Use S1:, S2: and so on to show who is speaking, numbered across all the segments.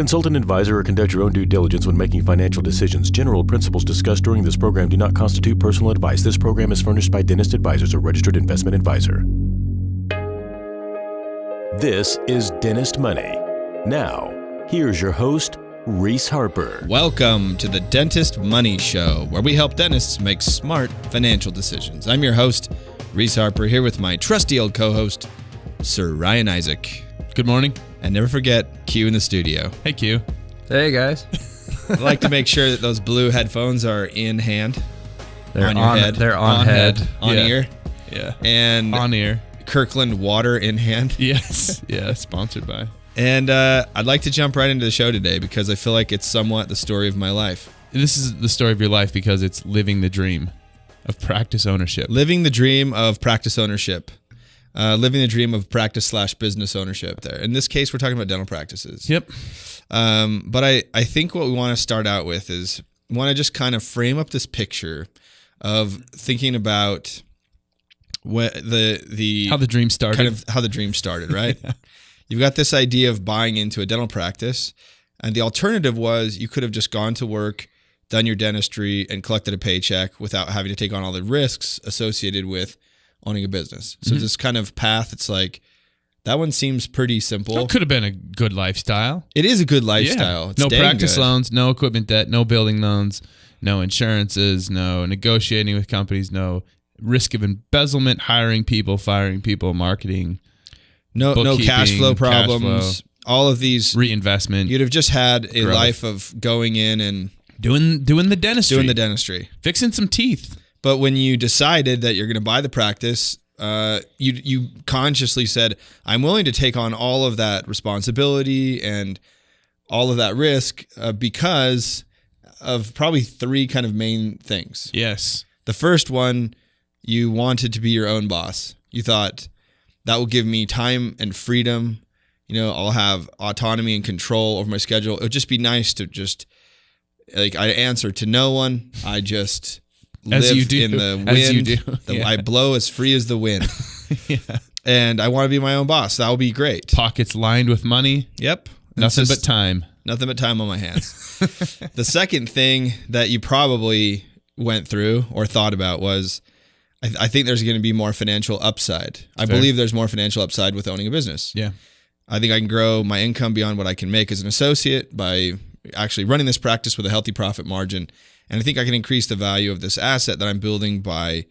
S1: Consult an advisor or conduct your own due diligence when making financial decisions. General principles discussed during this program do not constitute personal advice. This program is furnished by Dentist Advisors, a registered investment advisor. This is Dentist Money. Now, here's your host, Reese Harper.
S2: Welcome to the Dentist Money Show, where we help dentists make smart financial decisions. I'm your host, Reese Harper, here with my trusty old co-host, Sir Ryan Isaac.
S3: Good morning.
S2: And never forget Q in the studio.
S3: Hey, Q.
S4: Hey, guys.
S2: I'd like to make sure that those blue headphones are in hand.
S4: They're
S2: on your head.
S4: They're on head.
S2: On
S3: Yeah.
S2: ear.
S3: Yeah.
S2: And
S3: On ear.
S2: Kirkland water in hand.
S3: Yes. Yeah, sponsored by.
S2: And I'd like to jump right into the show today because I feel like it's somewhat the story of my life.
S3: This is the story of your life because it's living the dream of practice ownership.
S2: Living the dream of practice ownership. Living the dream of practice/business ownership there. In this case, we're talking about dental practices.
S3: Yep.
S2: But I think what we want to start out with is we want to just kind of frame up this picture of thinking about what
S3: How the dream started.
S2: kind of how the dream started, right?
S3: Yeah.
S2: You've got this idea of buying into a dental practice, and the alternative was you could have just gone to work, done your dentistry, and collected a paycheck without having to take on all the risks associated with owning a business. So this kind of path, it's like, that one seems pretty simple.
S3: It could have been a good lifestyle.
S2: It is a good lifestyle.
S3: Yeah.
S2: It's
S3: No
S2: dang
S3: practice
S2: good.
S3: loans, no equipment debt, no building loans, no insurances, no negotiating with companies, no risk of embezzlement, hiring people, firing people, marketing,
S2: No cash flow
S3: bookkeeping,
S2: problems. All of these,
S3: reinvestment.
S2: you'd have just had a
S3: Growth.
S2: life of going in and
S3: Doing the dentistry.
S2: doing the dentistry.
S3: Fixing some teeth.
S2: But when you decided that you're going to buy the practice, you consciously said, I'm willing to take on all of that responsibility and all of that risk because of probably three kind of main things.
S3: Yes.
S2: The first one, you wanted to be your own boss. You thought that will give me time and freedom. You know, I'll have autonomy and control over my schedule. It would just be nice to just, like, I answer to no one. I just
S3: As
S2: live
S3: you do.
S2: in the wind.
S3: As you do. Yeah.
S2: I blow as free as the wind.
S3: Yeah.
S2: And I want to be my own boss. That will be great.
S3: Pockets lined with money.
S2: Yep.
S3: Nothing
S2: It's
S3: but
S2: just
S3: time.
S2: Nothing but time on my hands. The second thing that you probably went through or thought about was, I think there's going to be more financial upside. I
S3: Fair.
S2: believe there's more financial upside with owning a business.
S3: Yeah.
S2: I think I can grow my income beyond what I can make as an associate by actually running this practice with a healthy profit margin. And I think I can increase the value of this asset that I'm building by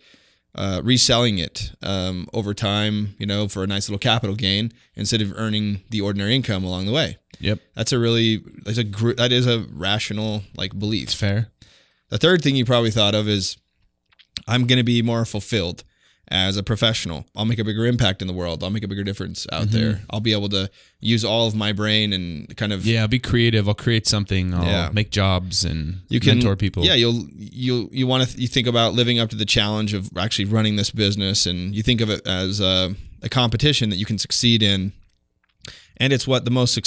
S2: reselling it over time, you know, for a nice little capital gain instead of earning the ordinary income along the way.
S3: Yep.
S2: That is a rational belief.
S3: It's fair.
S2: The third thing you probably thought of is I'm going to be more fulfilled as a professional. I'll make a bigger impact in the world. I'll make a bigger difference out there. I'll be able to use all of my brain and kind of
S3: Yeah, I'll be creative. I'll create something. I'll make jobs and mentor people.
S2: Yeah, you think about living up to the challenge of actually running this business, and you think of it as a competition that you can succeed in. And it's what the most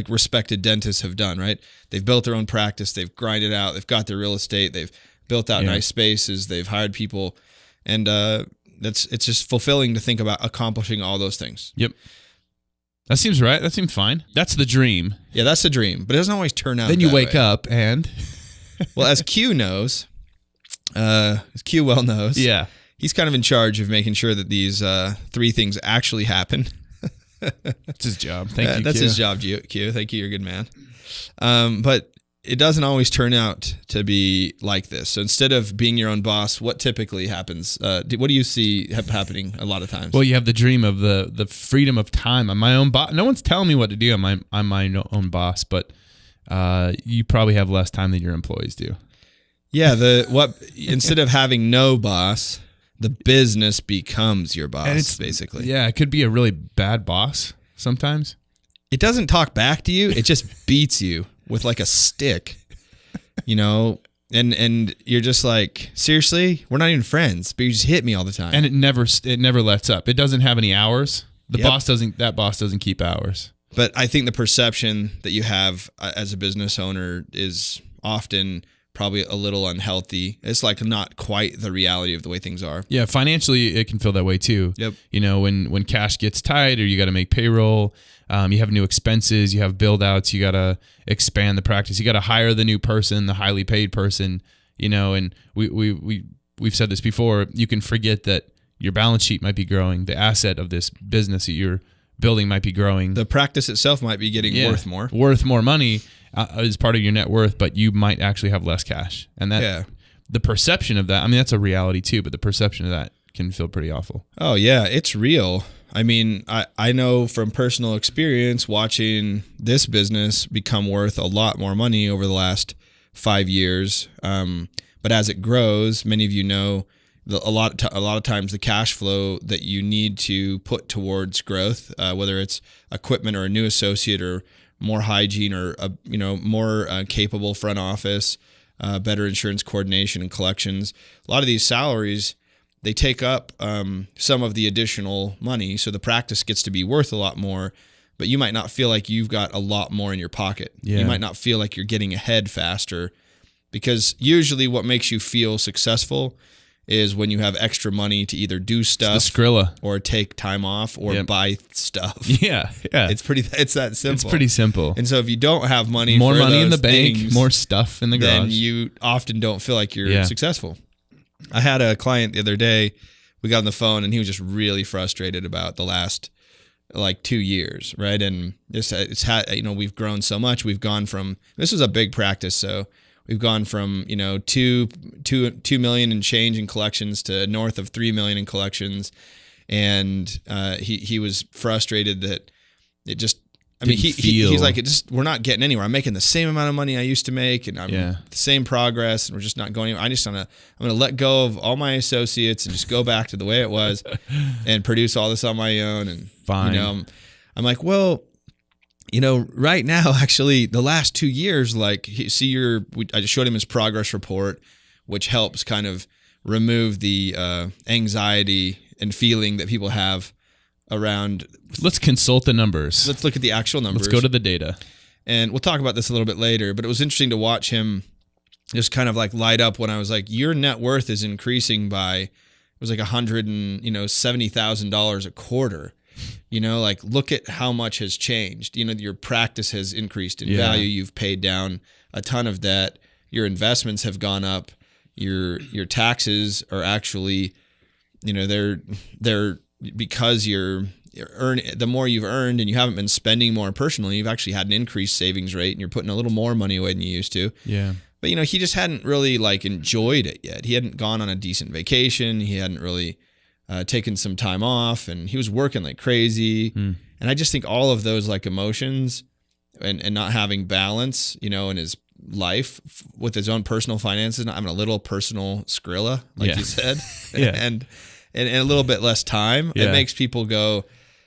S2: respected dentists have done, right? They've built their own practice. They've grinded out. They've got their real estate. They've built out nice spaces. They've hired people, and it's just fulfilling to think about accomplishing all those things.
S3: Yep. That seems right. That seems fine. That's the dream.
S2: Yeah, that's the dream, but it doesn't always turn out.
S3: Then you
S2: that
S3: wake
S2: way.
S3: up and
S2: Well, as Q knows, as Q well knows,
S3: yeah,
S2: he's kind of in charge of making sure that these three things actually happen.
S3: that's his job. Thank you.
S2: That's
S3: Q.
S2: his job, Q. Thank you. You're a good man. But it doesn't always turn out to be like this. So instead of being your own boss, what typically happens? What do you see happening a lot of times?
S3: Well, you have the dream of the freedom of time. I'm my own boss. No one's telling me what to do. I'm my own boss, but you probably have less time than your employees do.
S2: Yeah. Instead of having no boss, the business becomes your boss,
S3: And it's
S2: basically.
S3: Yeah, it could be a really bad boss sometimes.
S2: It doesn't talk back to you. It just beats you with like a stick, you know, and you're just like, seriously, we're not even friends, but you just hit me all the time.
S3: And it never lets up. It doesn't have any hours.
S2: Yep.
S3: That boss doesn't keep hours.
S2: But I think the perception that you have as a business owner is often probably a little unhealthy. It's like not quite the reality of the way things are.
S3: Yeah, financially, it can feel that way too.
S2: Yep.
S3: You know, when cash gets tight or you got to make payroll, you have new expenses, you have build outs, you got to expand the practice, you got to hire the new person, the highly paid person, you know, and we've said this before, you can forget that your balance sheet might be growing, the asset of this business that you're building might be growing.
S2: The practice itself might be getting worth more
S3: money as part of your net worth, but you might actually have less cash. And that the perception of that, I mean, that's a reality too, but the perception of that can feel pretty awful.
S2: Oh yeah, it's real. I mean, I know from personal experience watching this business become worth a lot more money over the last 5 years. But as it grows, many of you know, a lot of times the cash flow that you need to put towards growth, whether it's equipment or a new associate or more hygiene or more capable front office, better insurance coordination and collections, a lot of these salaries, they take up some of the additional money, so the practice gets to be worth a lot more, but you might not feel like you've got a lot more in your pocket.
S3: Yeah.
S2: You might not feel like you're getting ahead faster, because usually what makes you feel successful is when you have extra money to either do stuff,
S3: it's the Skrilla,
S2: or take time off, or buy stuff.
S3: Yeah.
S2: It's that simple.
S3: It's pretty simple.
S2: And so if you don't have money,
S3: more
S2: for
S3: money in
S2: those
S3: the bank,
S2: things,
S3: more stuff in the garage,
S2: then you often don't feel like you're successful. I had a client the other day. We got on the phone and he was just really frustrated about the last like 2 years, right? And we've grown so much. We've gone from, this is a big practice, so we've gone from, 2 million and change in collections to north of 3 million in collections. And he was frustrated that it just, he's like, we're not getting anywhere. I'm making the same amount of money I used to make, and I'm the same progress, and we're just not going anywhere. I'm gonna let go of all my associates and just go back to the way it was and produce all this on my own. And
S3: fine.
S2: I'm like, well, right now, actually, the last 2 years, like, I just showed him his progress report, which helps kind of remove the anxiety and feeling that people have around.
S3: Let's consult the numbers.
S2: Let's look at the actual numbers.
S3: Let's go to the data.
S2: And we'll talk about this a little bit later, but it was interesting to watch him just kind of like light up when I was like, your net worth is increasing by, it was like $170,000 a quarter. Like, look at how much has changed. Your practice has increased in value. You've paid down a ton of debt. Your investments have gone up. Your taxes are actually, they're because you're earning, the more you've earned and you haven't been spending more personally, you've actually had an increased savings rate and you're putting a little more money away than you used to.
S3: Yeah.
S2: But he just hadn't really like enjoyed it yet. He hadn't gone on a decent vacation. He hadn't really taken some time off, and he was working like crazy. And I just think all of those like emotions and not having balance, in his life with his own personal finances, not having a little personal Skrilla, like you said, and a little bit less time, it makes people go,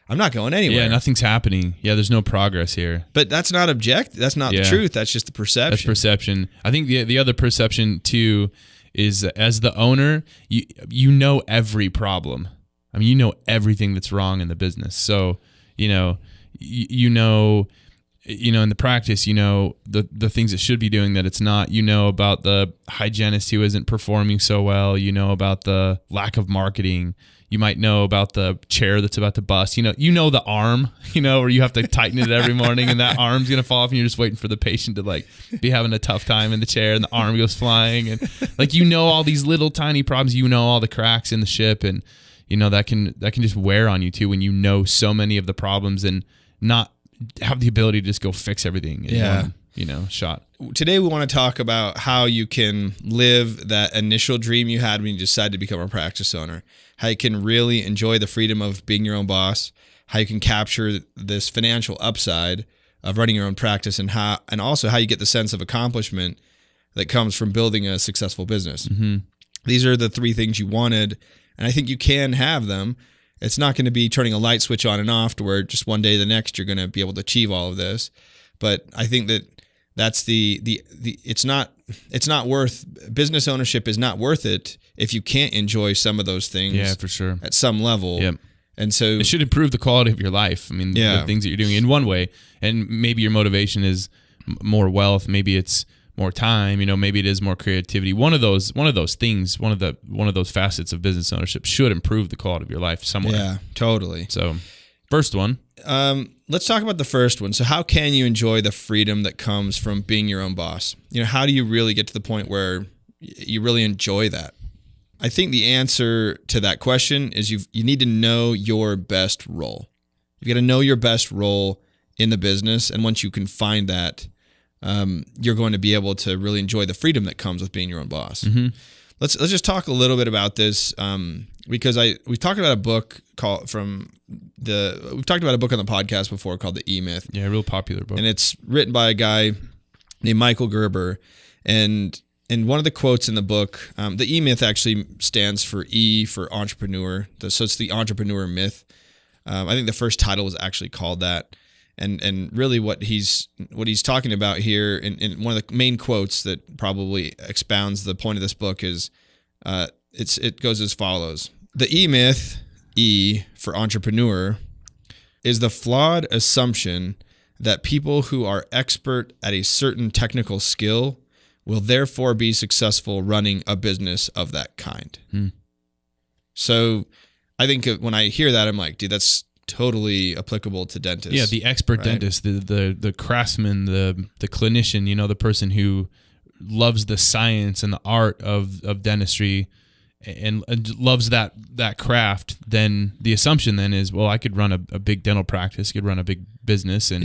S2: I'm not going anywhere.
S3: Yeah, nothing's happening. Yeah, there's no progress here.
S2: But that's not objective. That's not the truth. That's just the perception.
S3: That's perception. I think the other perception too is, as the owner, you know every problem. I mean, you know everything that's wrong in the business. So, in the practice, the things it should be doing that it's not. About the hygienist who isn't performing so well. About the lack of marketing. You might know about the chair that's about to bust. The arm, where you have to tighten it every morning, and that arm's gonna fall off, and you're just waiting for the patient to like be having a tough time in the chair, and the arm goes flying, and like all these little tiny problems. All the cracks in the ship, and that can just wear on you too when you know so many of the problems and not have the ability to just go fix everything in one, shot.
S2: Today we want to talk about how you can live that initial dream you had when you decided to become a practice owner. How you can really enjoy the freedom of being your own boss. How you can capture this financial upside of running your own practice, and also how you get the sense of accomplishment that comes from building a successful business. Mm-hmm. These are the three things you wanted, and I think you can have them. It's not going to be turning a light switch on and off to where just one day to the next you're going to be able to achieve all of this. But I think that's it's not worth, business ownership is not worth it if you can't enjoy some of those things.
S3: Yeah, for sure.
S2: At some level.
S3: Yep.
S2: And so
S3: it should improve the quality of your life. I mean, the things that you're doing in one way, and maybe your motivation is more wealth. Maybe it's more time. Maybe it is more creativity. One of those things, one of those facets of business ownership should improve the quality of your life somewhere.
S2: Yeah, totally.
S3: So, first one.
S2: Let's talk about the first one. So how can you enjoy the freedom that comes from being your own boss? How do you really get to the point where you really enjoy that? I think the answer to that question is you need to know your best role. You got to know your best role in the business, and once you can find that, you're going to be able to really enjoy the freedom that comes with being your own boss.
S3: Mm-hmm.
S2: Let's just talk a little bit about this because we've talked about a book we've talked about a book on the podcast before called The E-Myth.
S3: Yeah, a real popular book,
S2: and it's written by a guy named Michael Gerber, and one of the quotes in the book, the E-Myth actually stands for E for entrepreneur, so it's the entrepreneur myth. I think the first title was actually called that. And really what he's talking about here in one of the main quotes that probably expounds the point of this book is it goes as follows. The E-Myth, E for entrepreneur, is the flawed assumption that people who are expert at a certain technical skill will therefore be successful running a business of that kind. So I think when I hear that, I'm like, dude, that's totally applicable to dentists.
S3: Yeah, the expert dentist, the craftsman, the clinician, the person who loves the science and the art of dentistry and loves that craft. Then the assumption then is, well, I could run a big dental practice, could run a big business, and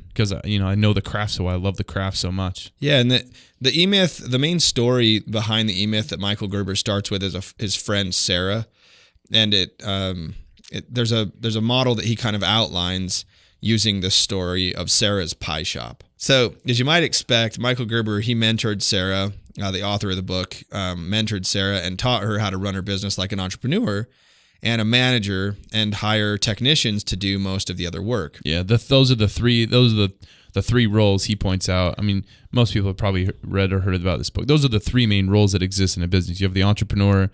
S3: because I know the craft so well, I love the craft so much. Yeah,
S2: and the E-Myth, the main story behind the E-Myth that Michael Gerber starts with is his friend Sarah, and there's a model that he kind of outlines using the story of Sarah's pie shop. So, as you might expect, Michael Gerber, he mentored Sarah, the author of the book, mentored Sarah and taught her how to run her business like an entrepreneur and a manager, and hire technicians to do most of the other work.
S3: Yeah, those are the three roles he points out. I mean, most people have probably read or heard about this book. Those are the three main roles that exist in a business. You have the entrepreneur,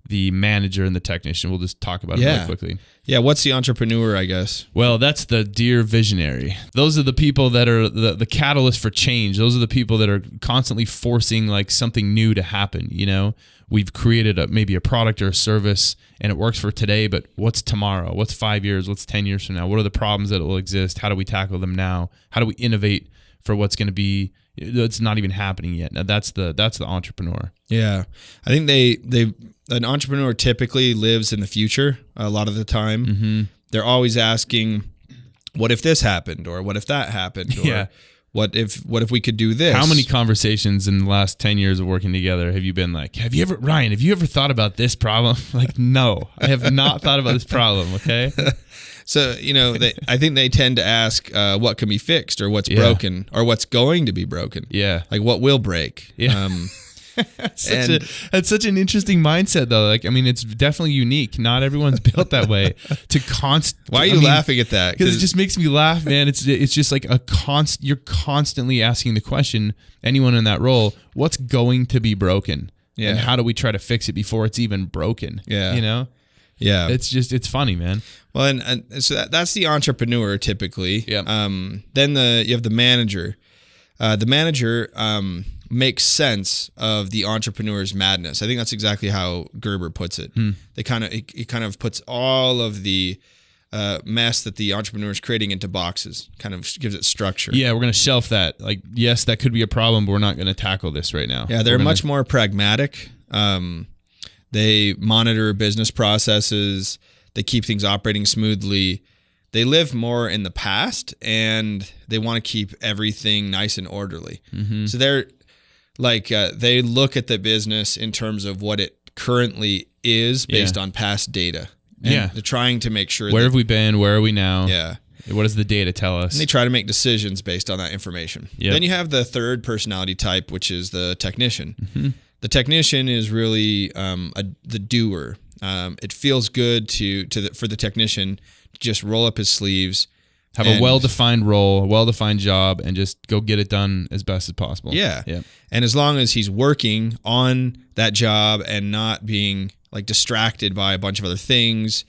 S3: the manager, and the technician. We'll just talk about it really quickly.
S2: Yeah, what's the entrepreneur, I guess?
S3: Well, that's the dear visionary. Those are the people that are the catalyst for change. Those are the people that are constantly forcing like something new to happen. We've created maybe a product or a service and it works for today, but what's tomorrow? What's 5 years? What's 10 years from now? What are the problems that will exist? How do we tackle them now? How do we innovate for what's going to be that's not even happening yet? Now that's the entrepreneur.
S2: Yeah. I think an entrepreneur typically lives in the future a lot of the time.
S3: Mm-hmm.
S2: They're always asking, what if this happened? Or what if that happened? Or what if we could do this?
S3: How many conversations in the last 10 years of working together have you been like, Ryan, have you ever thought about this problem? Like, no, I have not thought about this problem. Okay.
S2: So, I think they tend to ask what can be fixed or what's broken or what's going to be broken.
S3: Yeah.
S2: Like what will break.
S3: Yeah. That's such an interesting mindset, though. Like, I mean, it's definitely unique. Not everyone's built that way.
S2: Why are you laughing at that?
S3: Because it just makes me laugh, man. It's just like you're constantly asking the question, anyone in that role, what's going to be broken?
S2: Yeah.
S3: And how do we try to fix it before it's even broken?
S2: Yeah.
S3: Yeah. It's funny, man.
S2: Well, and so that's the entrepreneur typically.
S3: Yeah.
S2: Then you have the manager. The manager makes sense of the entrepreneur's madness. I think that's exactly how Gerber puts it. He kind of puts all of the mess that the entrepreneur is creating into boxes, kind of gives it structure.
S3: Yeah, we're going to shelf that. Like, yes, that could be a problem, but we're not going to tackle this right now.
S2: Yeah, they're much more pragmatic. They monitor business processes. They keep things operating smoothly. They live more in the past, and they want to keep everything nice and orderly.
S3: Mm-hmm.
S2: So they're like they look at the business in terms of what it currently is based on past data. And they're trying to make sure.
S3: Where have we been? Where are we now?
S2: Yeah.
S3: What does the data tell us?
S2: And they try to make decisions based on that information.
S3: Yep.
S2: Then you have the third personality type, which is the technician.
S3: Mm-hmm.
S2: The technician is really the doer. It feels good for the technician to just roll up his sleeves,
S3: have a well-defined role, a well-defined job, and just go get it done as best as possible.
S2: Yeah. And as long as he's working on that job and not being like distracted by a bunch of other things,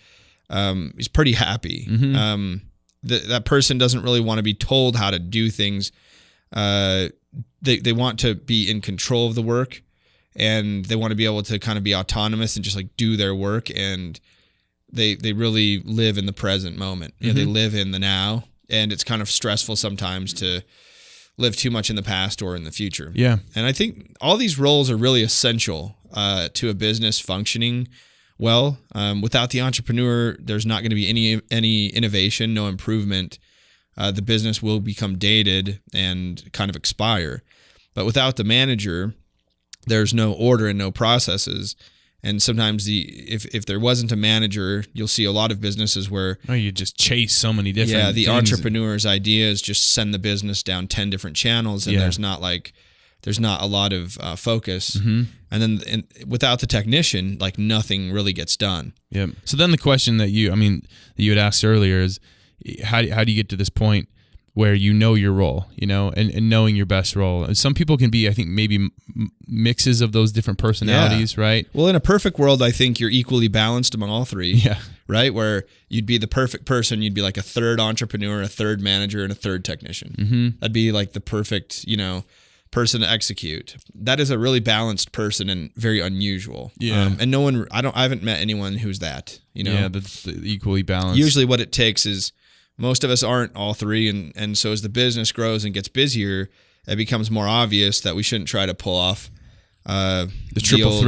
S2: he's pretty happy.
S3: Mm-hmm.
S2: That person doesn't really want to be told how to do things. they want to be in control of the work, and they want to be able to kind of be autonomous and just like do their work, and they really live in the present moment. You know, they live in the now, and it's kind of stressful sometimes to live too much in the past or in the future.
S3: Yeah.
S2: And I think all these roles are really essential to a business functioning well. Without the entrepreneur, there's not going to be any innovation, no improvement. The business will become dated and kind of expire. But without the manager, there's no order and no processes. And sometimes if there wasn't a manager, you'll see a lot of businesses where
S3: you just chase so many different
S2: the
S3: things.
S2: entrepreneur's ideas just send the business down 10 different channels, and there's not a lot of focus. And then without the technician, like nothing really gets done.
S3: Yep. So then the question that you had asked earlier is, how do you get to this point where you know your role, and knowing your best role? And some people can be, I think, maybe mixes of those different personalities, right?
S2: Well, in a perfect world, I think you're equally balanced among all three.
S3: Yeah.
S2: Right? Where you'd be the perfect person. You'd be like a third entrepreneur, a third manager, and a third technician. That'd be like the perfect, person to execute. That is a really balanced person and very unusual.
S3: Yeah.
S2: And I haven't met anyone who's that,
S3: Yeah, that's equally balanced.
S2: Usually what it takes is, most of us aren't all three, and so as the business grows and gets busier, it becomes more obvious that we shouldn't try to pull off
S3: the triple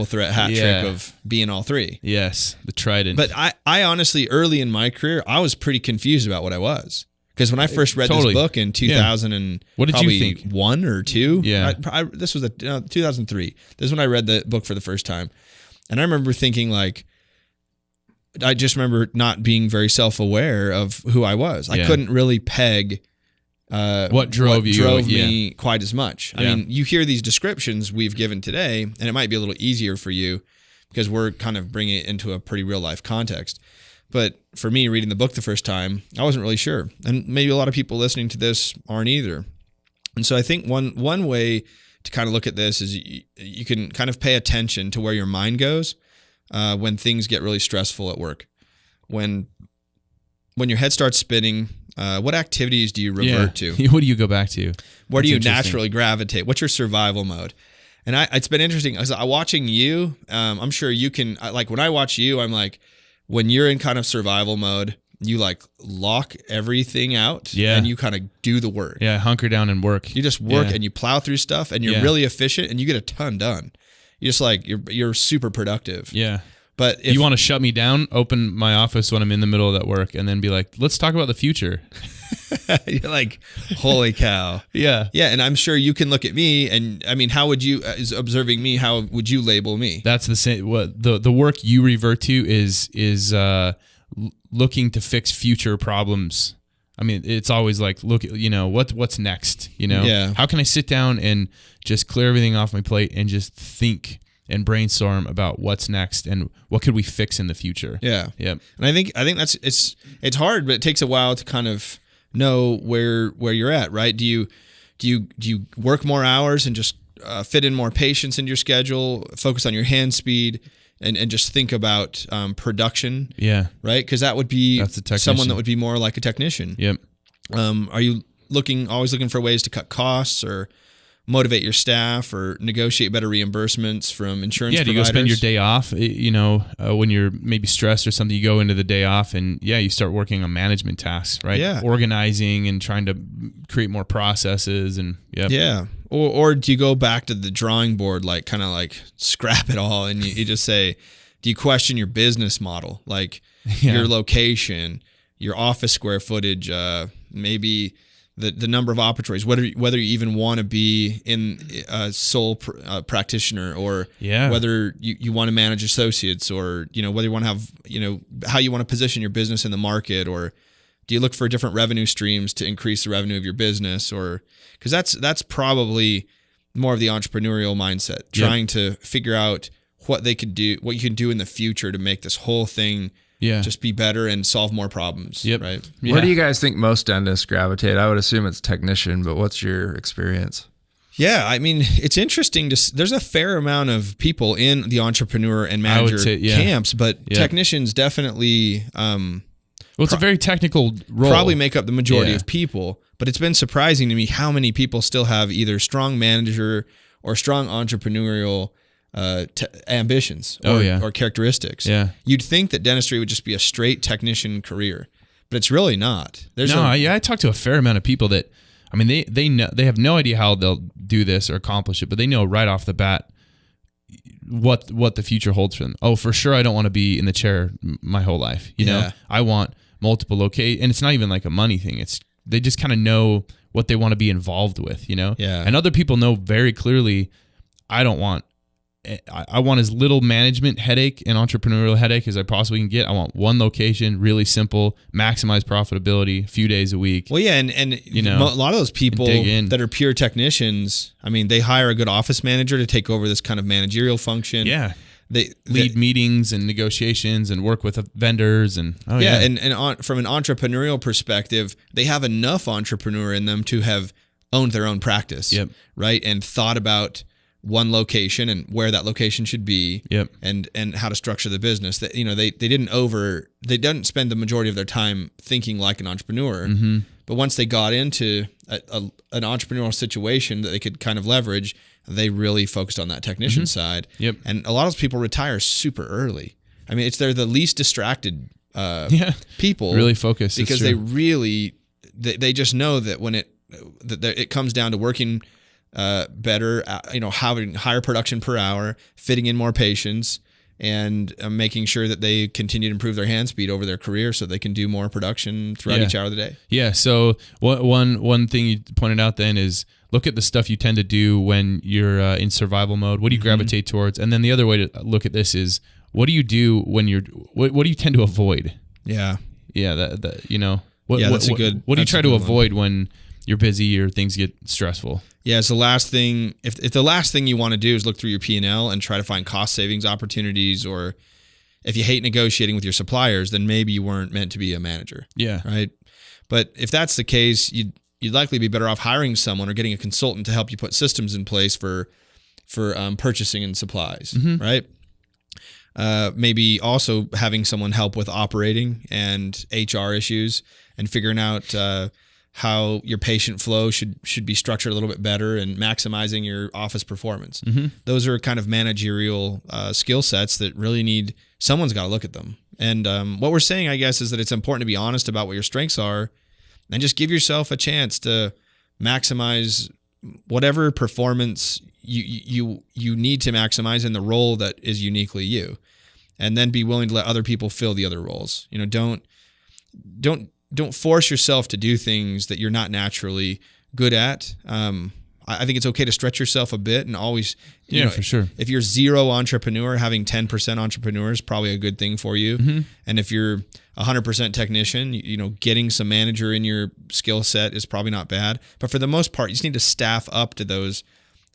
S2: threat hat trick of being all three.
S3: Yes, the trident.
S2: But I honestly, early in my career, I was pretty confused about what I was, because when I first read this book in 2000 and
S3: what did you think?
S2: 1 or 2?
S3: Yeah,
S2: this was 2003. This is when I read the book for the first time, and I remember thinking like, I just remember not being very self-aware of who I was. I couldn't really peg
S3: what drove
S2: me quite as much. I mean, you hear these descriptions we've given today, and it might be a little easier for you because we're kind of bringing it into a pretty real-life context. But for me, reading the book the first time, I wasn't really sure. And maybe a lot of people listening to this aren't either. And so I think one way to kind of look at this is you can kind of pay attention to where your mind goes when things get really stressful at work. When your head starts spinning, what activities do you revert to?
S3: What do you go back to?
S2: Where do you naturally gravitate? What's your survival mode? And it's been interesting. Watching you, I'm sure you can, like when I watch you, I'm like, when you're in kind of survival mode, you like lock everything out and you kind of do the work.
S3: Yeah, hunker down and work.
S2: You just work and you plow through stuff, and you're really efficient, and you get a ton done. You just like, you're super productive.
S3: Yeah.
S2: But if
S3: you want to shut me down, open my office when I'm in the middle of that work, and then be like, let's talk about the future.
S2: You're like, holy cow.
S3: Yeah.
S2: Yeah. And I'm sure you can look at me, and I mean, how would you, as observing me, how would you label me?
S3: That's the same. What the work you revert to is looking to fix future problems. I mean, it's always like, look, what's next,
S2: Yeah.
S3: How can I sit down and just clear everything off my plate and just think and brainstorm about what's next and what could we fix in the future?
S2: Yeah.
S3: Yep.
S2: And I think that's, it's hard, but it takes a while to kind of know where you're at, right? Do you work more hours and just fit in more patience into your schedule, focus on your hand speed, and just think about production?
S3: Yeah.
S2: Right? Because that would be
S3: That's
S2: someone that would be more like a technician.
S3: Yep.
S2: Are you always looking for ways to cut costs or motivate your staff or negotiate better reimbursements from insurance providers?
S3: Do you go spend your day off, when you're maybe stressed or something, you go into the day off and you start working on management tasks, right?
S2: Yeah.
S3: Organizing and trying to create more processes and
S2: Yeah. Or do you go back to the drawing board, like kind of like scrap it all, and you just say, do you question your business model? Like your location, your office square footage, maybe the number of operatories, whether you even want to be in a sole practitioner, or whether you want to manage associates, or whether you want to have how you want to position your business in the market, or do you look for different revenue streams to increase the revenue of your business, or because that's probably more of the entrepreneurial mindset, trying to figure out what you can do in the future to make this whole thing just be better and solve more problems.
S3: Yep.
S2: Right.
S3: Yeah.
S4: Where do you guys think most dentists gravitate? I would assume it's technician, but what's your experience?
S2: Yeah, I mean, it's interesting there's a fair amount of people in the entrepreneur and manager camps, but technicians definitely
S3: Well, it's a very technical role.
S2: Probably make up the majority
S3: Yeah.
S2: of people, but it's been surprising to me how many people still have either strong manager or strong entrepreneurial ambitions or characteristics.
S3: Yeah.
S2: You'd think that dentistry would just be a straight technician career, but it's really not.
S3: I talked to a fair amount of people that, I mean, they know, they have no idea how they'll do this or accomplish it, but they know right off the bat what the future holds for them. Oh, for sure, I don't want to be in the chair my whole life. You know, I want multiple locations, and it's not even like a money thing. It's they just kind of know what they want to be involved with. You know, and other people know very clearly. I want as little management headache and entrepreneurial headache as I possibly can get. I want one location, really simple, maximize profitability, a few days a week.
S2: Well, yeah, and you know, a lot of those people that are pure technicians, I mean, they hire a good office manager to take over this kind of managerial function.
S3: Yeah. They lead meetings and negotiations and work with vendors and from
S2: an entrepreneurial perspective, they have enough entrepreneur in them to have owned their own practice, right, and thought about one location and where that location should be, and how to structure the business. That, you know, they didn't spend the majority of their time thinking like an entrepreneur, but once they got into an entrepreneurial situation that they could kind of leverage, they really focused on that technician side. And a lot of those people retire super early. I mean, they're the least distracted people,
S3: really focused,
S2: because they just know that when it comes down to working better, having higher production per hour, fitting in more patients, and making sure that they continue to improve their hand speed over their career so they can do more production throughout each hour of the day. Yeah.
S3: So one thing you pointed out then is look at the stuff you tend to do when you're in survival mode. What do you gravitate towards? And then the other way to look at this is what do you do when what do you tend to avoid?
S2: Yeah.
S3: Yeah. That's a good. What do you try to avoid when you're busy or things get stressful?
S2: Yeah, it's the last thing. If the last thing you want to do is look through your P&L and try to find cost savings opportunities, or if you hate negotiating with your suppliers, then maybe you weren't meant to be a manager. Yeah. Right. But if that's the case, you'd likely be better off hiring someone or getting a consultant to help you put systems in place for purchasing and supplies. Right. Maybe also having someone help with operating and HR issues and figuring out how your patient flow should be structured a little bit better and maximizing your office performance. Those are kind of managerial skill sets that really someone's got to look at them. And what we're saying, I guess, is that it's important to be honest about what your strengths are and just give yourself a chance to maximize whatever performance you need to maximize in the role that is uniquely you, and then be willing to let other people fill the other roles. You know, don't force yourself to do things that you're not naturally good at. I think it's okay to stretch yourself a bit and always,
S3: for sure.
S2: If you're zero entrepreneur, having 10% entrepreneur is probably a good thing for you. And if you're 100% technician, getting some manager in your skill set is probably not bad. But for the most part, you just need to staff up to those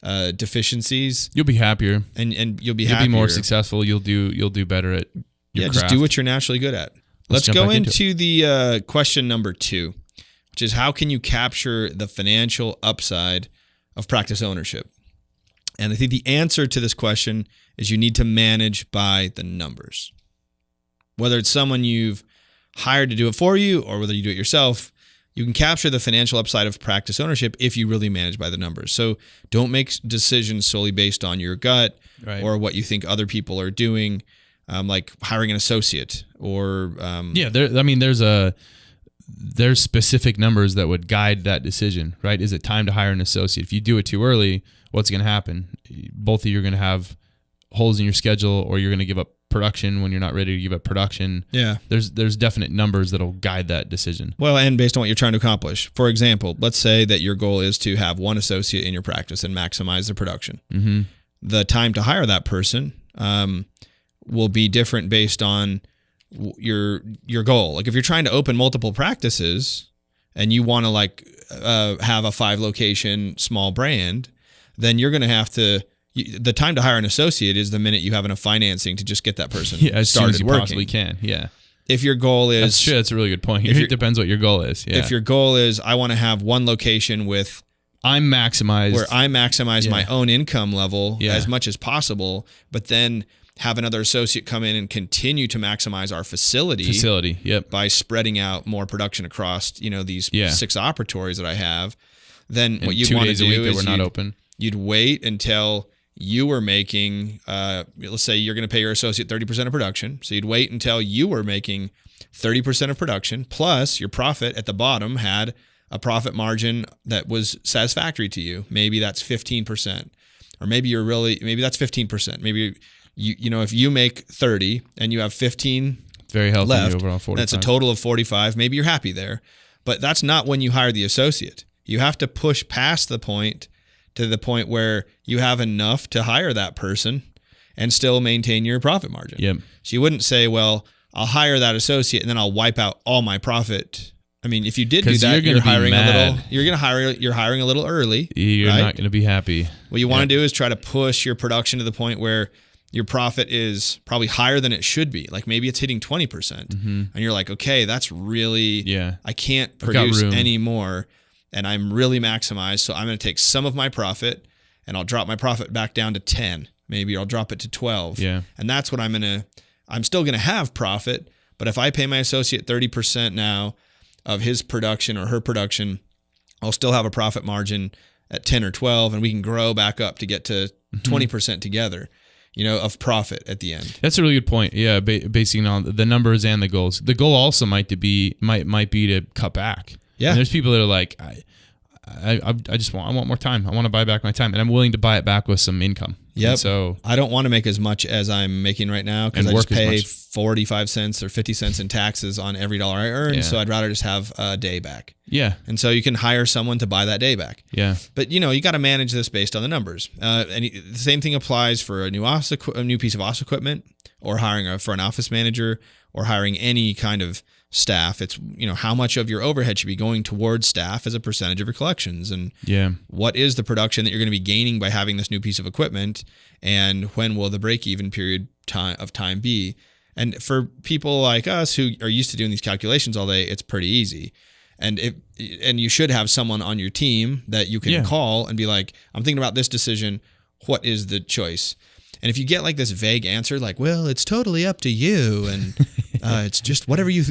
S2: deficiencies.
S3: You'll be happier,
S2: and you'll be
S3: happier. You'll be more successful. You'll do better at your craft.
S2: Just do what you're naturally good at. Let's go into the question number 2, which is how can you capture the financial upside of practice ownership? And I think the answer to this question is you need to manage by the numbers. Whether it's someone you've hired to do it for you or whether you do it yourself, you can capture the financial upside of practice ownership if you really manage by the numbers. So don't make decisions solely based on your gut or what you think other people are doing. Like hiring an associate or
S3: there's specific numbers that would guide that decision, right? Is it time to hire an associate? If you do it too early, what's going to happen? Both of you are going to have holes in your schedule, or you're going to give up production when you're not ready to give up production. Yeah. There's definite numbers that'll guide that decision.
S2: Well, and based on what you're trying to accomplish. For example, let's say that your goal is to have one associate in your practice and maximize the production. The time to hire that person will be different based on your goal. Like if you're trying to open multiple practices and you want to have a 5 location small brand, then you're going to have to. The time to hire an associate is the minute you have enough financing to just get that person
S3: as
S2: started
S3: soon as you
S2: working.
S3: Possibly can. Yeah.
S2: If your goal is
S3: that's true, that's a really good point. It depends what your goal is. Yeah.
S2: If your goal is I want to have one location where I maximize my own income level as much as possible, but then have another associate come in and continue to maximize our facility.
S3: Yep.
S2: By spreading out more production across, these 6 operatories that I have, then what you'd
S3: 2
S2: want to
S3: days a
S2: do
S3: week that
S2: is
S3: we're not open.
S2: You'd wait until you were making, let's say you're going to pay your associate 30% of production. So you'd wait until you were making 30% of production, plus your profit at the bottom had a profit margin that was satisfactory to you. Maybe that's 15%, or maybe that's 15%. Maybe if you make 30 and you have 15
S3: very healthy
S2: left,
S3: overall 45.
S2: that's a total of 45. Maybe you're happy there, but that's not when you hire the associate. You have to push past the point where you have enough to hire that person and still maintain your profit margin.
S3: Yep.
S2: So you wouldn't say, well, I'll hire that associate and then I'll wipe out all my profit. I mean, if you did do that, you're hiring a little early.
S3: You're
S2: right?
S3: not going to be happy.
S2: What you want to do is try to push your production to the point where your profit is probably higher than it should be. Like maybe it's hitting 20%. And you're like, okay, that's really, I can't produce any more. And I'm really maximized. So I'm going to take some of my profit and I'll drop my profit back down to 10. Maybe I'll drop it to 12.
S3: Yeah.
S2: And that's what I'm still going to have profit. But if I pay my associate 30% now of his production or her production, I'll still have a profit margin at 10 or 12, and we can grow back up to get to 20% together, of profit at the end.
S3: That's a really good point. Yeah, basing on the numbers and the goals. The goal also might be to cut back. Yeah, and there's people that are like, I want more time. I want to buy back my time, and I'm willing to buy it back with some income.
S2: Yep.
S3: So
S2: I don't want to make as much as I'm making right now because I just pay 45 cents or 50 cents in taxes on every dollar I earn. Yeah. So I'd rather just have a day back.
S3: Yeah.
S2: And so you can hire someone to buy that day back.
S3: Yeah.
S2: But you got to manage this based on the numbers. And the same thing applies for a new piece of office equipment, or hiring for an office manager, or hiring any kind of staff. It's how much of your overhead should be going towards staff as a percentage of your collections, and what is the production that you're going to be gaining by having this new piece of equipment, and when will the break-even period of time be? And for people like us who are used to doing these calculations all day, it's pretty easy. And you should have someone on your team that you can call and be like, I'm thinking about this decision. What is the choice? And if you get like this vague answer, like, well, it's totally up to you, and it's just whatever you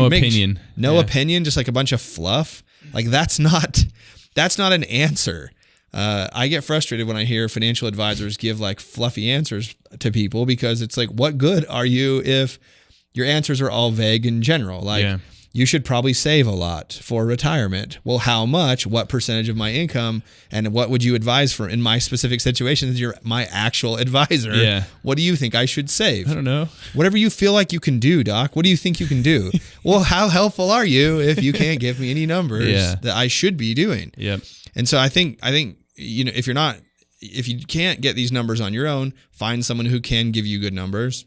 S3: opinion.
S2: No opinion, just like a bunch of fluff. Like that's not an answer. I get frustrated when I hear financial advisors give like fluffy answers to people, because it's like, what good are you if your answers are all vague in general? Like, you should probably save a lot for retirement. Well, how much? What percentage of my income? And what would you advise for in my specific situation? You're my actual advisor.
S3: Yeah.
S2: What do you think I should save?
S3: I don't know.
S2: Whatever you feel like you can do, Doc. What do you think you can do? Well, how helpful are you if you can't give me any numbers that I should be doing?
S3: Yep.
S2: And so I think if you can't get these numbers on your own, find someone who can give you good numbers,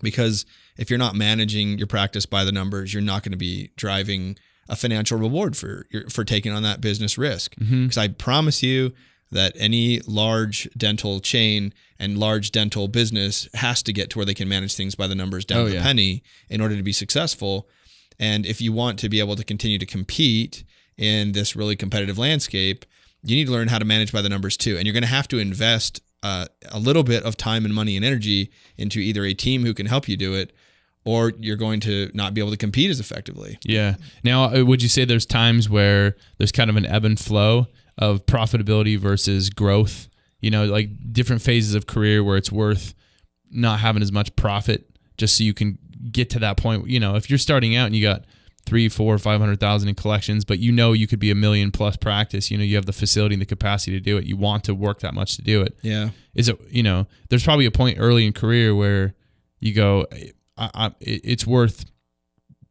S2: because if you're not managing your practice by the numbers, you're not going to be driving a financial reward for taking on that business risk. Because I promise you that any large dental chain and large dental business has to get to where they can manage things by the numbers down to the penny in order to be successful. And if you want to be able to continue to compete in this really competitive landscape, you need to learn how to manage by the numbers too. And you're going to have to invest a little bit of time and money and energy into either a team who can help you do it, or you're going to not be able to compete as effectively.
S3: Yeah. Now, would you say there's times where there's kind of an ebb and flow of profitability versus growth? Like different phases of career where it's worth not having as much profit just so you can get to that point. If you're starting out and you got 300,000, 400,000, 500,000 in collections, but you could be $1 million plus practice. You have the facility and the capacity to do it. You want to work that much to do it.
S2: Yeah.
S3: Is it? There's probably a point early in career where you go, it's worth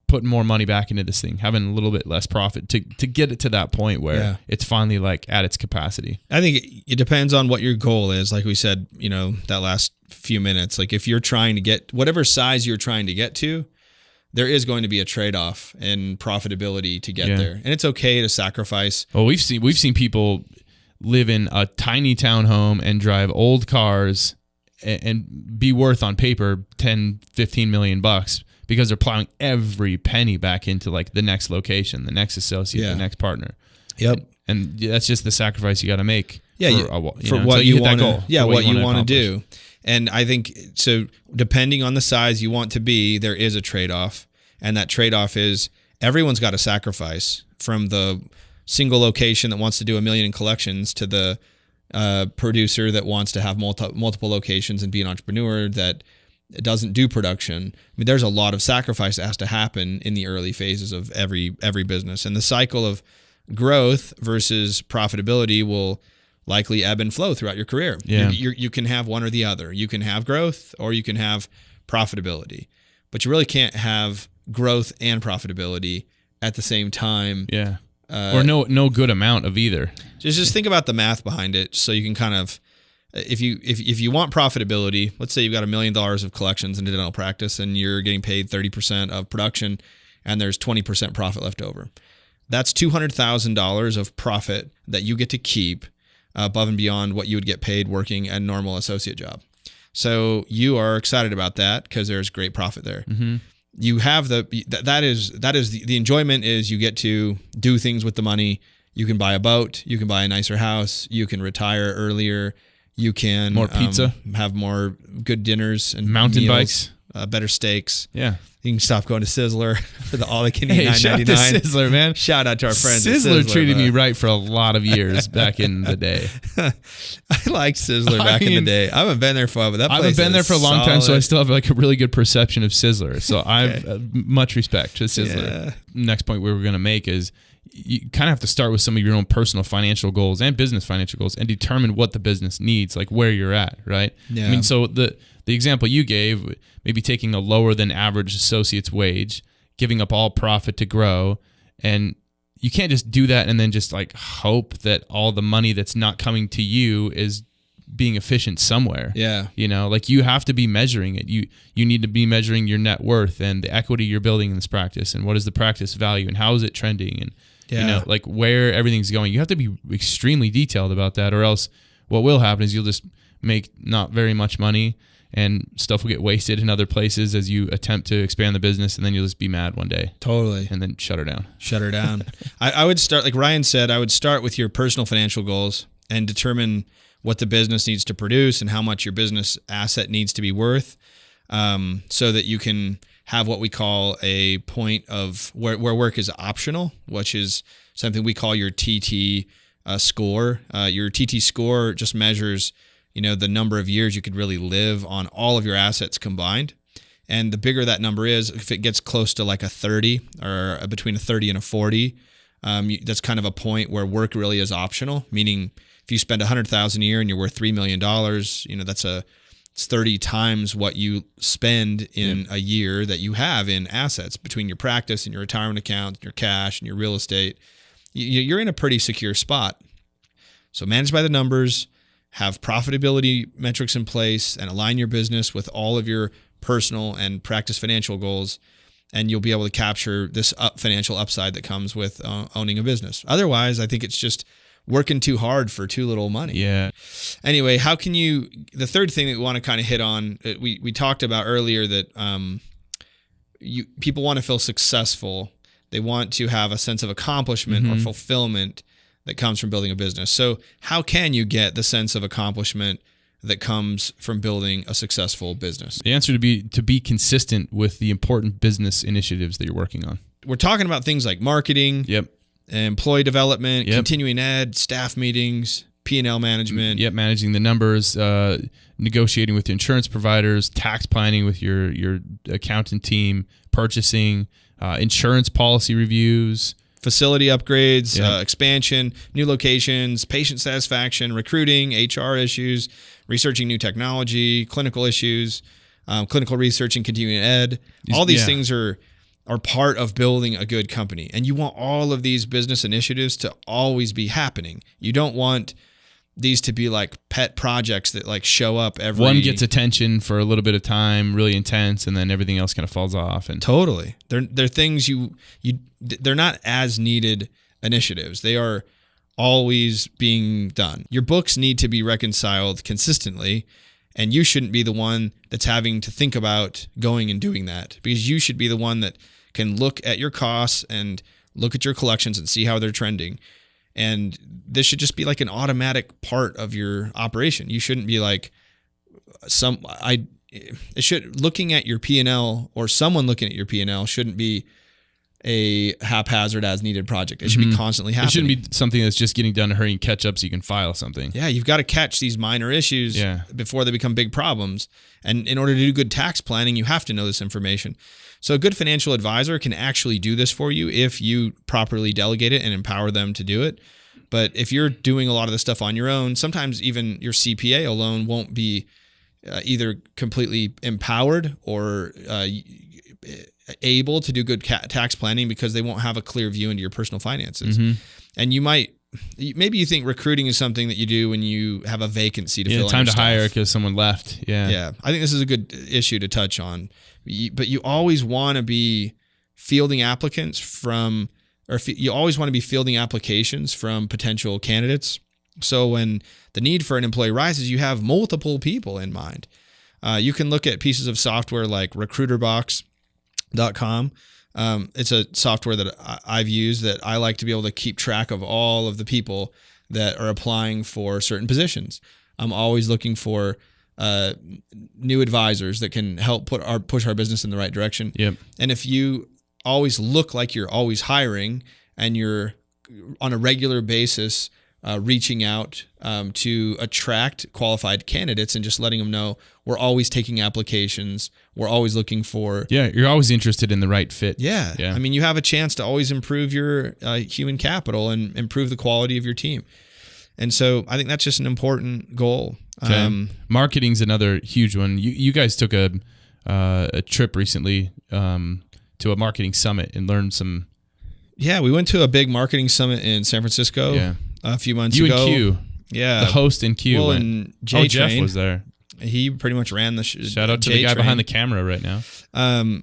S3: putting more money back into this thing, having a little bit less profit to get it to that point where it's finally like at its capacity.
S2: I think it depends on what your goal is. Like we said, that last few minutes, like if you're trying to get whatever size you're trying to get to, there is going to be a trade-off in profitability to get there. And it's okay to sacrifice.
S3: Well, we've seen people live in a tiny townhome and drive old cars and be worth on paper 10, 15 million bucks because they're plowing every penny back into like the next location, the next associate, the next partner.
S2: Yep.
S3: And that's just the sacrifice you got to make.
S2: Yeah,
S3: For
S2: what you want to. Yeah, what you want to
S3: accomplish.
S2: do. And I think so. Depending on the size you want to be, there is a trade-off, and that trade-off is everyone's got to sacrifice, from the single location that wants to do $1 million in collections to the producer that wants to have multiple locations and be an entrepreneur that doesn't do production. I mean, there's a lot of sacrifice that has to happen in the early phases of every business, and the cycle of growth versus profitability will likely ebb and flow throughout your career.
S3: Yeah.
S2: You can have one or the other. You can have growth or you can have profitability, but you really can't have growth and profitability at the same time.
S3: Yeah. Or no good amount of either.
S2: Just think about the math behind it, so you can kind of, if you want profitability, let's say you've got $1 million of collections in dental practice and you're getting paid 30% of production and there's 20% profit left over. That's $200,000 of profit that you get to keep above and beyond what you would get paid working a normal associate job. So you are excited about that because there's great profit there.
S3: Mm-hmm.
S2: You have the enjoyment is you get to do things with the money. You can buy a boat, you can buy a nicer house, you can retire earlier, you can
S3: more pizza,
S2: have more good dinners and
S3: mountain
S2: meals,
S3: bikes,
S2: better steaks.
S3: Yeah.
S2: You can stop going to Sizzler for the all-they-can-eat
S3: Hey, shout out to
S2: $9.99.
S3: Sizzler, man.
S2: Shout out to our friends at
S3: Sizzler treated me
S2: but-
S3: right for a lot of years back in the day.
S2: I liked Sizzler back in the day. I haven't been there for a while, but that place
S3: I haven't been there
S2: is
S3: for a long time, so I
S2: solid.
S3: still have like a really good perception of Sizzler. So I've much respect to Sizzler.
S2: Yeah.
S3: Next point we were going to make is you kind of have to start with some of your own personal financial goals and business financial goals and determine what the business needs, like where you're at, right?
S2: Yeah.
S3: I mean, so the example you gave, maybe taking a lower than average associate's wage, giving up all profit to grow, and you can't just do that and then just like hope that all the money that's not coming to you is being efficient somewhere.
S2: Yeah.
S3: You know, like you have to be measuring it. You need to be measuring your net worth and the equity you're building in this practice, and what is the practice value and how is it trending, and you know, like where everything's going. You have to be extremely detailed about that, or else what will happen is you'll just make not very much money and stuff will get wasted in other places as you attempt to expand the business, and then you'll just be mad one day.
S2: Totally.
S3: And then shut her down.
S2: Shut her down. I would start, like Ryan said, I would start with your personal financial goals and determine what the business needs to produce and how much your business asset needs to be worth, so that you can have what we call a point of where work is optional, which is something we call your TT score. Your TT score just measures, you know, the number of years you could really live on all of your assets combined. And the bigger that number is, if it gets close to like a 30 or between a 30 and a 40, that's kind of a point where work really is optional. Meaning, if you spend $100,000 a year and you're worth $3 million, you know, it's 30 times what you spend in a year that you have in assets between your practice and your retirement account, your cash and your real estate. You're in a pretty secure spot. So manage by the numbers, have profitability metrics in place, and align your business with all of your personal and practice financial goals, and you'll be able to capture this financial upside that comes with owning a business. Otherwise, I think it's just working too hard for too little money.
S3: Yeah.
S2: Anyway, the third thing that we want to kind of hit on, we talked about earlier that people want to feel successful. They want to have a sense of accomplishment or fulfillment that comes from building a business. So how can you get the sense of accomplishment that comes from building a successful business?
S3: The answer to be consistent with the important business initiatives that you're working on.
S2: We're talking about things like marketing,
S3: Yep.
S2: employee development,
S3: Yep.
S2: continuing ed, staff meetings, P&L management.
S3: Yep. Managing the numbers, negotiating with the insurance providers, tax planning with your accountant team, purchasing, insurance policy reviews,
S2: Facility upgrades,
S3: Yeah.
S2: expansion, new locations, patient satisfaction, recruiting, HR issues, researching new technology, clinical issues, clinical research and continuing ed. All these
S3: Yeah.
S2: things are part of building a good company. And you want all of these business initiatives to always be happening. You don't want these to be like pet projects that like show up every...
S3: One gets attention for a little bit of time, really intense, and then everything else kind of falls off. And
S2: Totally. They're things they're not as needed initiatives. They are always being done. Your books need to be reconciled consistently, and you shouldn't be the one that's having to think about going and doing that, because you should be the one that can look at your costs and look at your collections and see how they're trending. And this should just be like an automatic part of your operation. You shouldn't be like looking at your P&L, or someone looking at your P&L shouldn't be a haphazard as needed project. It should be constantly happening.
S3: It shouldn't be something that's just getting done to hurry and catch up so you can file something.
S2: Yeah, you've got to catch these minor issues before they become big problems. And in order to do good tax planning, you have to know this information. So a good financial advisor can actually do this for you if you properly delegate it and empower them to do it. But if you're doing a lot of the stuff on your own, sometimes even your CPA alone won't be either completely empowered or able to do good tax planning, because they won't have a clear view into your personal finances. And maybe you think recruiting is something that you do when you have a vacancy to fill in.
S3: Time to hire because someone left.
S2: Yeah. I think this is a good issue to touch on. But you always want to be fielding applicants from, you always want to be fielding applications from potential candidates. So when the need for an employee rises, you have multiple people in mind. You can look at pieces of software like recruiterbox.com. It's a software that I've used that I like to be able to keep track of all of the people that are applying for certain positions. I'm always looking for new advisors that can help push our business in the right direction.
S3: Yep.
S2: And if you always look like you're always hiring and you're on a regular basis reaching out to attract qualified candidates and just letting them know we're always taking applications, we're always looking for.
S3: Yeah, you're always interested in the right fit.
S2: Yeah. I mean, you have a chance to always improve your human capital and improve the quality of your team. And so I think that's just an important goal.
S3: Okay. Marketing's another huge one. You guys took a trip recently to a marketing summit and learned some.
S2: Yeah, we went to a big marketing summit in San Francisco a few months ago.
S3: You and Q.
S2: Yeah.
S3: The host and Q.
S2: Well, and
S3: Jeff was there.
S2: He pretty much ran the
S3: Shout out to the guy behind the camera right now.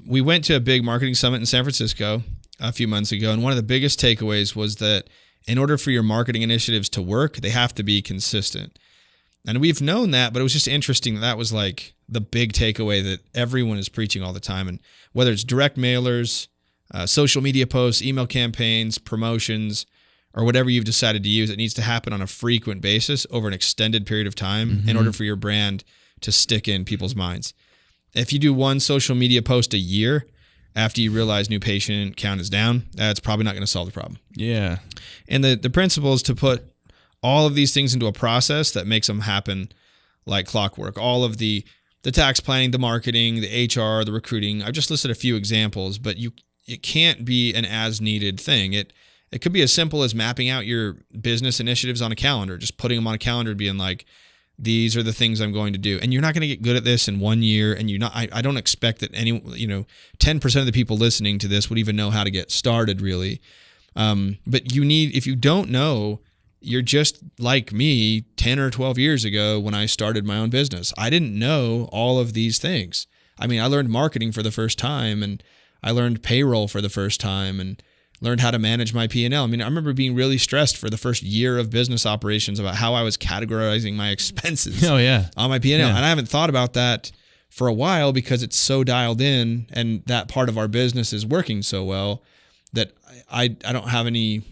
S2: We went to a big marketing summit in San Francisco a few months ago, and one of the biggest takeaways was that in order for your marketing initiatives to work, they have to be consistent. And we've known that, but it was just interesting that was like the big takeaway that everyone is preaching all the time. And whether it's direct mailers, social media posts, email campaigns, promotions, or whatever you've decided to use, it needs to happen on a frequent basis over an extended period of time in order for your brand to stick in people's minds. If you do one social media post a year after you realize new patient count is down, that's probably not going to solve the problem.
S3: Yeah.
S2: And the principle is to put all of these things into a process that makes them happen like clockwork. All of the tax planning, the marketing, the HR, the recruiting. I've just listed a few examples, but it can't be an as-needed thing. It could be as simple as mapping out your business initiatives on a calendar, just putting them on a calendar, being like, these are the things I'm going to do. And you're not going to get good at this in 1 year. And I don't expect that 10% of the people listening to this would even know how to get started really. But if you don't know, you're just like me 10 or 12 years ago when I started my own business. I didn't know all of these things. I mean, I learned marketing for the first time, and I learned payroll for the first time, and learned how to manage my P&L. I mean, I remember being really stressed for the first year of business operations about how I was categorizing my expenses on my P&L. And I haven't thought about that for a while because it's so dialed in and that part of our business is working so well that I don't have any,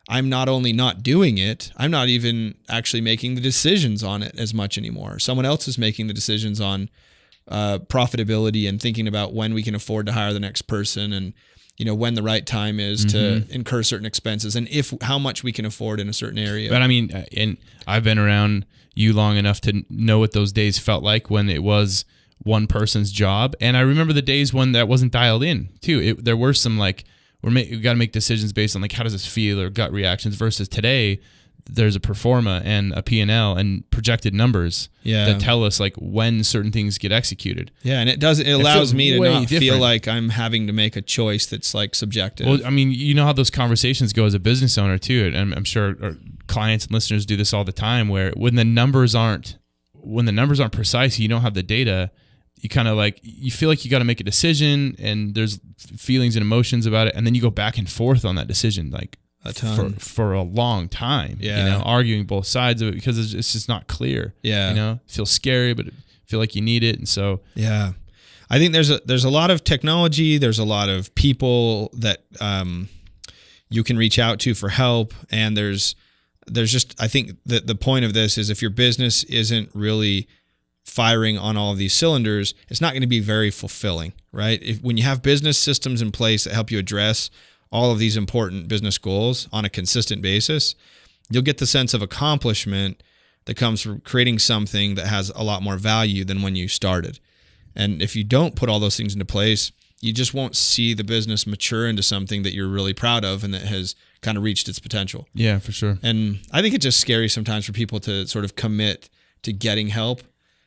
S2: I'm not only not doing it, I'm not even actually making the decisions on it as much anymore. Someone else is making the decisions on profitability and thinking about when we can afford to hire the next person and when the right time is to incur certain expenses and how much we can afford in a certain area.
S3: But I mean, and I've been around you long enough to know what those days felt like when it was one person's job. And I remember the days when that wasn't dialed in too. There were some we got to make decisions based on how does this feel or gut reactions versus today. There's a pro forma and a P&L and projected numbers that tell us when certain things get executed.
S2: Yeah, and it allows me to not feel like I'm having to make a choice that's subjective.
S3: Well, I mean, you know how those conversations go as a business owner too, and I'm sure our clients and listeners do this all the time. Where when the numbers aren't precise, you don't have the data. You kind of you feel like you got to make a decision, and there's feelings and emotions about it, and then you go back and forth on that decision,
S2: a ton
S3: for a long time, arguing both sides of it because it's just not clear. It feels scary, but feel like you need it. And so,
S2: I think there's a lot of technology. There's a lot of people that, you can reach out to for help. And there's just, I think that the point of this is if your business isn't really firing on all of these cylinders, it's not going to be very fulfilling, right? When you have business systems in place that help you address all of these important business goals on a consistent basis, you'll get the sense of accomplishment that comes from creating something that has a lot more value than when you started. And if you don't put all those things into place, you just won't see the business mature into something that you're really proud of and that has kind of reached its potential.
S3: Yeah, for sure.
S2: And I think it's just scary sometimes for people to sort of commit to getting help,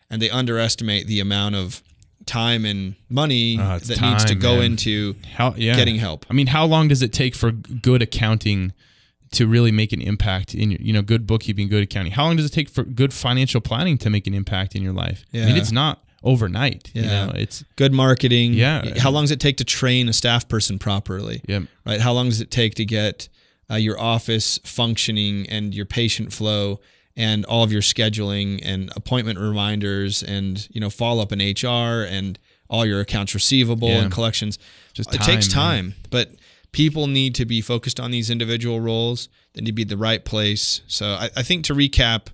S2: and they underestimate the amount of time and money that needs to go into getting help.
S3: I mean, how long does it take for good accounting to really make an impact in your, good bookkeeping, good accounting? How long does it take for good financial planning to make an impact in your life?
S2: Yeah.
S3: I mean, it's not overnight.
S2: Yeah.
S3: It's
S2: good marketing.
S3: Yeah.
S2: How long does it take to train a staff person properly?
S3: Yep.
S2: Right. How long does it take to get your office functioning and your patient flow and all of your scheduling and appointment reminders and, follow up in HR and all your accounts receivable and collections?
S3: Just
S2: it takes time, but people need to be focused on these individual roles. They need to be in the right place. So I think, to recap,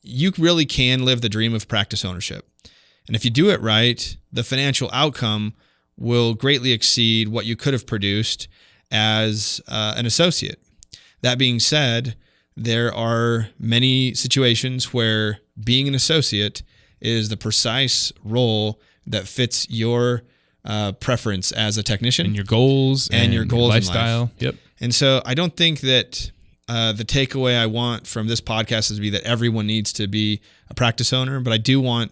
S2: you really can live the dream of practice ownership. And if you do it right, the financial outcome will greatly exceed what you could have produced as an associate. That being said, there are many situations where being an associate is the precise role that fits your preference as a technician
S3: and your goals
S2: and your goals
S3: lifestyle.
S2: In life.
S3: Yep.
S2: And so I don't think that the takeaway I want from this podcast is to be that everyone needs to be a practice owner, but I do want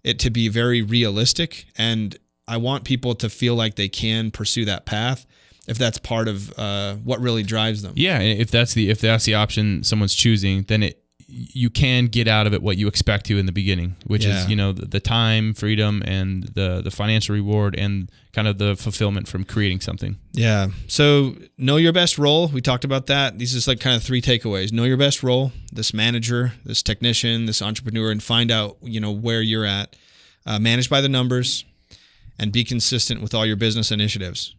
S2: it to be very realistic, and I want people to feel like they can pursue that path if that's part of what really drives them.
S3: Yeah, if that's the option someone's choosing, then you can get out of it what you expect to in the beginning, which is the time, freedom, and the financial reward, and kind of the fulfillment from creating something.
S2: Yeah. So know your best role. We talked about that. These is like kind of 3 takeaways. Know your best role, this manager, this technician, this entrepreneur, and find out where you're at. Manage by the numbers, and be consistent with all your business initiatives.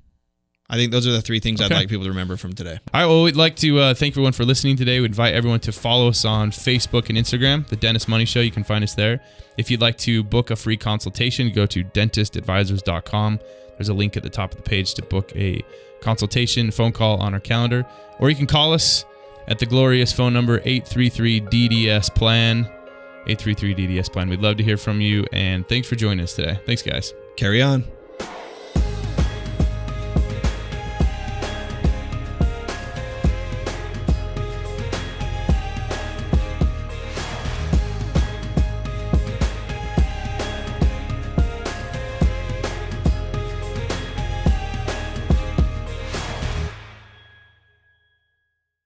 S2: I think those are the 3 things I'd like people to remember from today.
S3: I would like to thank everyone for listening today. We invite everyone to follow us on Facebook and Instagram, The Dentist Money Show. You can find us there. If you'd like to book a free consultation, go to dentistadvisors.com. There's a link at the top of the page to book a consultation phone call on our calendar. Or you can call us at the glorious phone number 833-DDS-PLAN. 833-DDS-PLAN. We'd love to hear from you, and thanks for joining us today. Thanks, guys.
S2: Carry on.